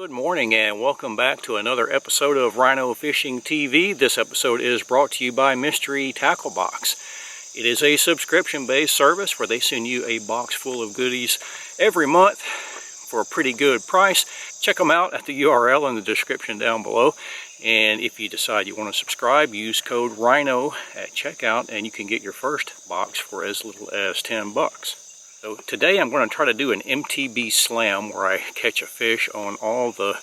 Good morning and welcome back to another episode of Rhino Fishing TV. This episode is brought to you by Mystery Tackle Box. It is a subscription-based service where they send you a box full of goodies every month for a pretty good price. Check them out at the URL in the description down below. And if you decide you want to subscribe, use code RHINO at checkout and you can get your first box for as little as 10 bucks. So today I'm going to try to do an MTB slam where I catch a fish on all the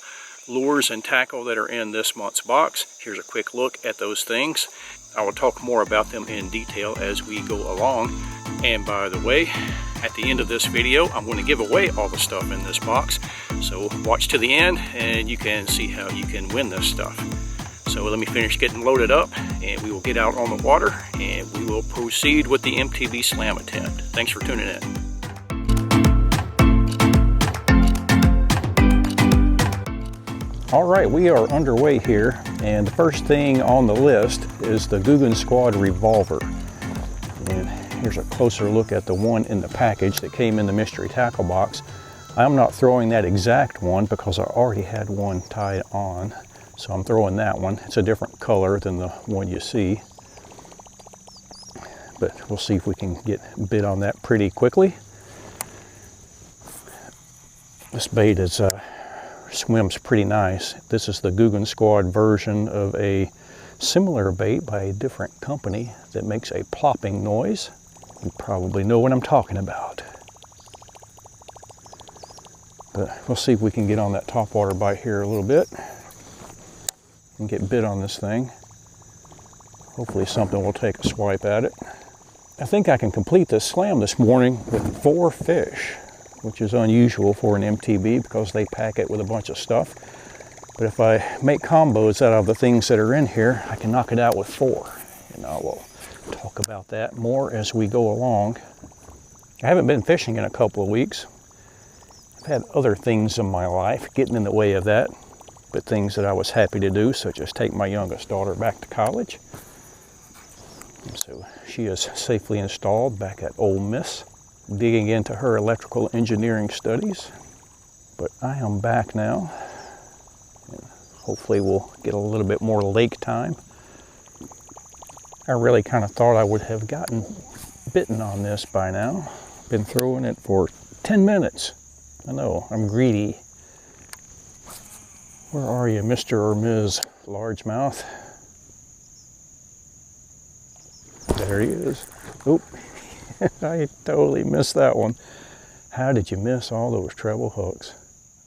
lures and tackle that are in this month's box. Here's a quick look at those things. I will talk more about them in detail as we go along. And by the way, at the end of this video, I'm going to give away all the stuff in this box. So watch to the end and you can see how you can win this stuff. So let me finish getting loaded up and we will get out on the water and we will proceed with the MTB slam attempt. Thanks for tuning in. All right, we are underway here, and the first thing on the list is the Guggen Squad revolver. And here's a closer look at the one in the package that came in the mystery tackle box. I'm not throwing that exact one because I already had one tied on, so I'm throwing that one. It's a different color than the one you see, but we'll see if we can get bit on that pretty quickly. This bait is swims pretty nice. This is the Guggen Squad version of a similar bait by a different company that makes a plopping noise. You probably know what I'm talking about. But we'll see if we can get on that topwater bite here a little bit and get bit on this thing. Hopefully something will take a swipe at it. I think I can complete this slam this morning with 4 fish, which is unusual for an MTB because they pack it with a bunch of stuff. But if I make combos out of the things that are in here, I can knock it out with 4. And I will talk about that more as we go along. I haven't been fishing in a couple of weeks. I've had other things in my life getting in the way of that, but things that I was happy to do, such as take my youngest daughter back to college. And so she is safely installed back at Ole Miss, digging into her electrical engineering studies. But I am back now, and hopefully we'll get a little bit more lake time. I really kind of thought I would have gotten bitten on this by now. Been throwing it for 10 minutes. I know, I'm greedy. Where are you, Mr. or Ms. Largemouth? There he is. Oop. I totally missed that one. How did you miss all those treble hooks?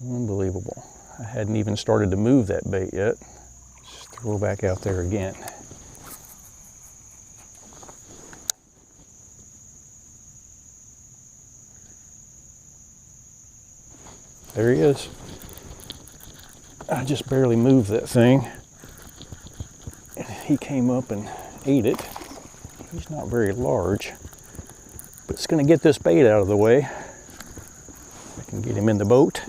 Unbelievable. I hadn't even started to move that bait yet. Just throw back out there again. There he is. I just barely moved that thing. He came up and ate it. He's not very large. But it's going to get this bait out of the way. I can get him in the boat.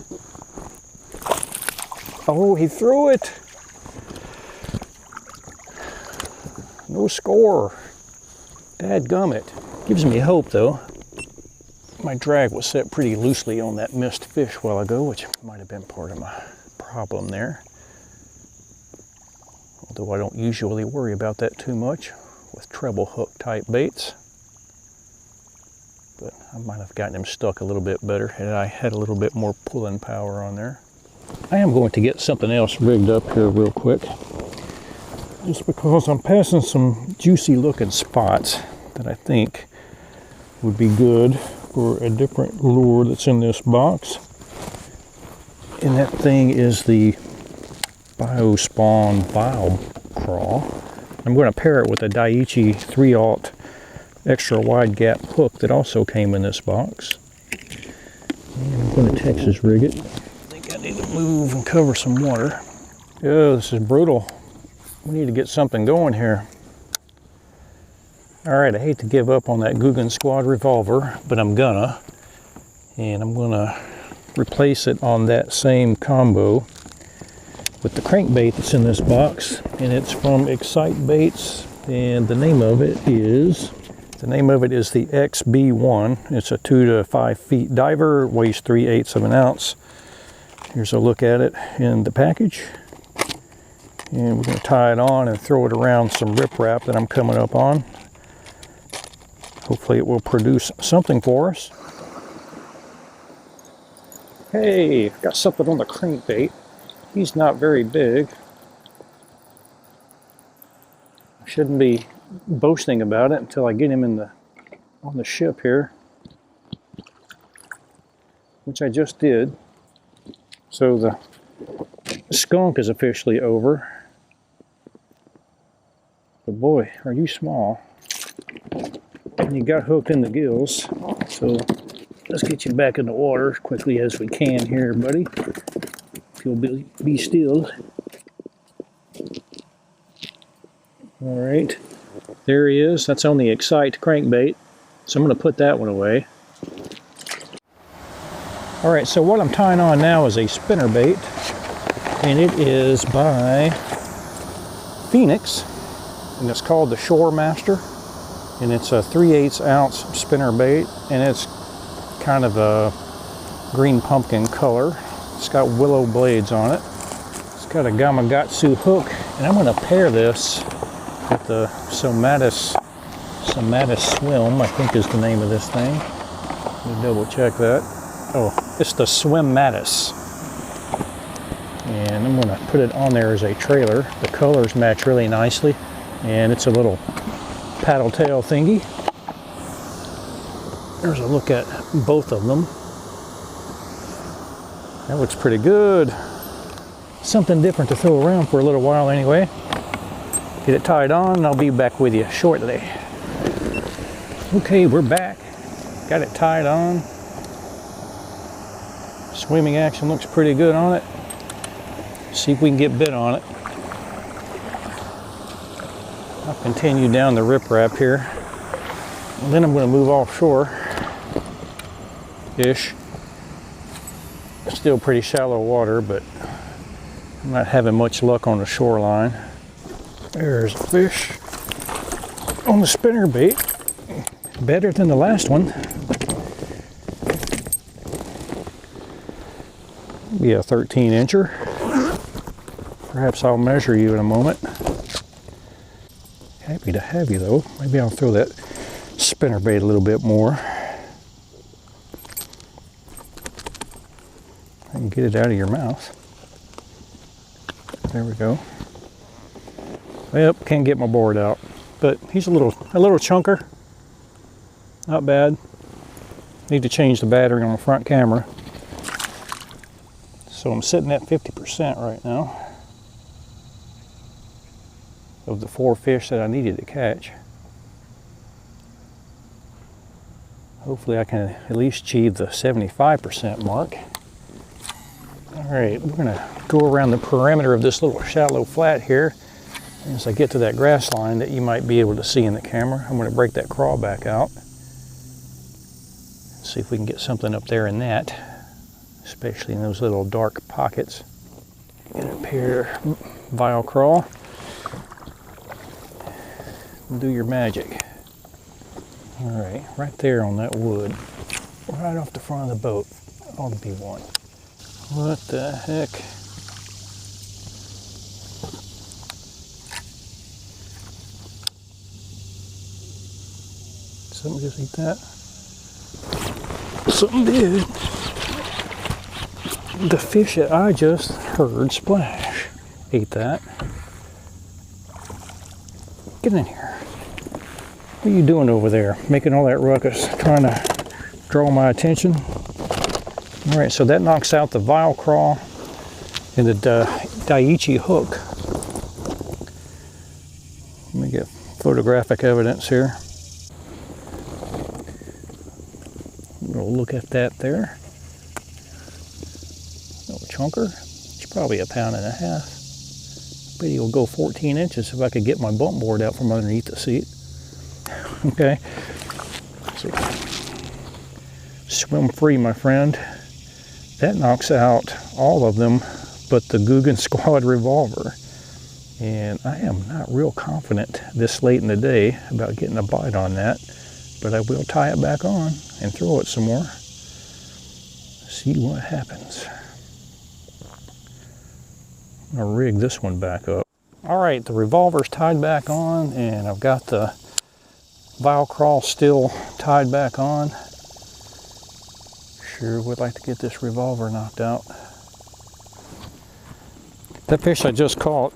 Oh, he threw it. No score. Dadgummit. Gives me hope though. My drag was set pretty loosely on that missed fish a while ago, which might have been part of my problem there. Although I don't usually worry about that too much with treble hook type baits. But I might have gotten him stuck a little bit better had I had a little bit more pulling power on there. I am going to get something else rigged up here real quick, just because I'm passing some juicy looking spots that I think would be good for a different lure that's in this box. And that thing is the BioSpawn Bio Crawl. I'm going to pair it with a Daiichi 3/0 extra wide gap hook that also came in this box. And I'm going to Texas rig it. I think I need to move and cover some water. Oh, this is brutal. We need to get something going here. All right, I hate to give up on that Guggen Squad revolver, but I'm gonna. And I'm gonna replace it on that same combo with the crankbait that's in this box. And it's from Excite Baits, and the name of it is the XB1. It's a 2 to 5 feet diver, weighs 3/8 of an ounce. Here's a look at it in the package. And we're going to tie it on and throw it around some riprap that I'm coming up on. Hopefully it will produce something for us. Hey, got something on the crankbait. He's not very big. I shouldn't be boasting about it until I get him in on the ship here, which I just did. So the skunk is officially over. But boy, are you small. And you got hooked in the gills. So let's get you back in the water as quickly as we can here, buddy. If you'll be still. All right, there he is. That's on the Excite crankbait. So I'm going to put that one away. All right, so what I'm tying on now is a spinnerbait, and it is by Phoenix, and it's called the Shore Master, and it's a 3/8 ounce spinnerbait, and it's kind of a green pumpkin color. It's got willow blades on it. It's got a Gamakatsu hook, and I'm going to pair this with the st.marys Swim, I think is the name of this thing. Let me double check that. Oh, it's the Miscellaneous. And I'm going to put it on there as a trailer. The colors match really nicely, and it's a little paddle tail thingy. There's a look at both of them. That looks pretty good. Something different to throw around for a little while anyway. Get it tied on, and I'll be back with you shortly. Okay, we're back. Got it tied on. Swimming action looks pretty good on it. See if we can get bit on it. I'll continue down the riprap here. And then I'm going to move offshore-ish. Still pretty shallow water, but I'm not having much luck on the shoreline. There's a fish on the spinnerbait. Better than the last one. Be a 13-incher. Perhaps I'll measure you in a moment. Happy to have you though. Maybe I'll throw that spinnerbait a little bit more. I can get it out of your mouth. There we go. Yep, can't get my board out, but he's a little chunker. Not bad. Need to change the battery on the front camera. So I'm sitting at 50% right now of the 4 fish that I needed to catch. Hopefully I can at least achieve the 75% mark. All right, we're gonna go around the perimeter of this little shallow flat here. As I get to that grass line that you might be able to see in the camera, I'm gonna break that crawl back out. See if we can get something up there in that, especially in those little dark pockets. Get up here, vial crawl. Do your magic. All right, right there on that wood, right off the front of the boat, ought to be one. What the heck? Something just eat that? Something did. The fish that I just heard splash ate that. Get in here. What are you doing over there? Making all that ruckus, trying to draw my attention. All right, so that knocks out the vial crawl and the Daiichi hook. Let me get photographic evidence here. We'll look at that there. Little chunker. It's probably 1.5 pounds. But he'll go 14 inches if I could get my bump board out from underneath the seat. Okay. So, swim free, my friend. That knocks out all of them but the Guggen Squad revolver. And I am not real confident this late in the day about getting a bite on that. But I will tie it back on and throw it some more. See what happens. I'm gonna rig this one back up. All right, the revolver's tied back on, and I've got the vial crawl still tied back on. Sure would like to get this revolver knocked out. That fish I just caught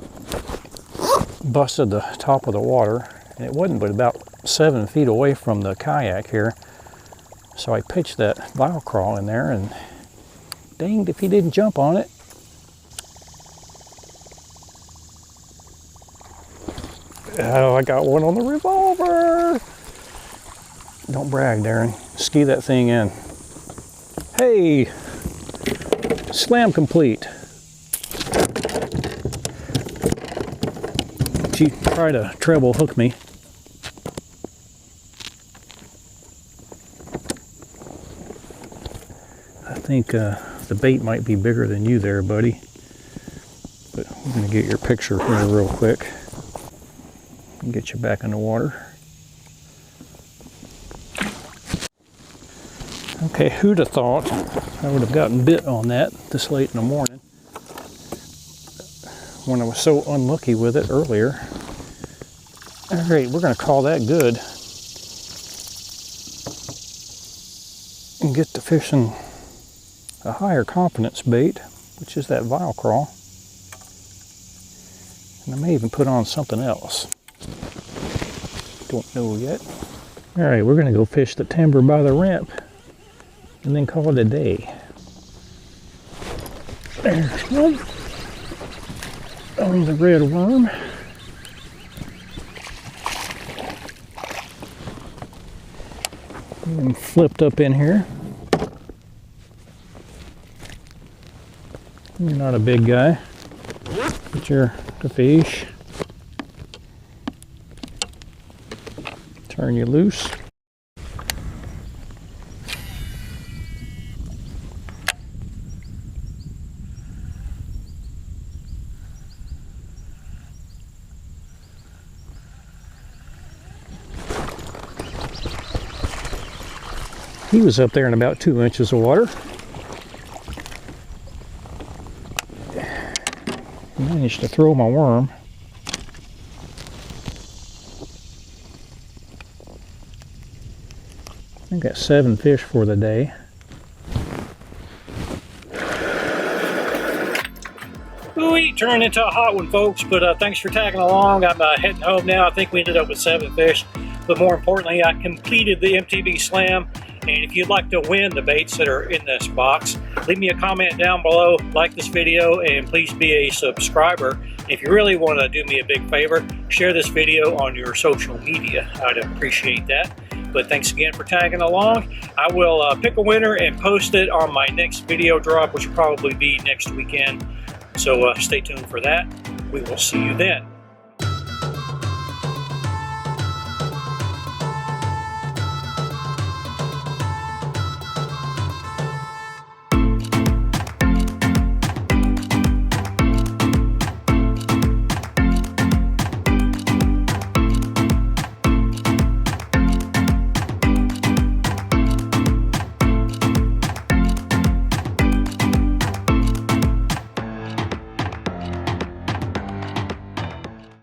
busted the top of the water, and it wasn't but about 7 feet away from the kayak here. So I pitched that vial crawl in there, and danged if he didn't jump on it. Oh, I got one on the revolver. Don't brag, Darren. Ski that thing in. Hey, slam complete. She tried to treble hook me. I think the bait might be bigger than you there, buddy. But I'm gonna get your picture here real quick and get you back in the water. Okay, who'd have thought I would have gotten bit on that this late in the morning when I was so unlucky with it earlier. All right, we're gonna call that good and get to fishing a higher confidence bait, which is that vial crawl. And I may even put on something else. Don't know yet. All right, we're gonna go fish the timber by the ramp and then call it a day. There's one on the red worm. And flipped up in here. You're not a big guy, but you're a fish. Turn you loose. He was up there in about 2 inches of water. Managed to throw my worm. I got 7 fish for the day. Ooh, turned into a hot one, folks, but thanks for tagging along. I'm heading home now. I think we ended up with 7 fish, but more importantly, I completed the MTB slam. And if you'd like to win the baits that are in this box, leave me a comment down below, like this video, and please be a subscriber. If you really want to do me a big favor, share this video on your social media. I'd appreciate that. But thanks again for tagging along. I will pick a winner and post it on my next video drop, which will probably be next weekend. So stay tuned for that. We will see you then.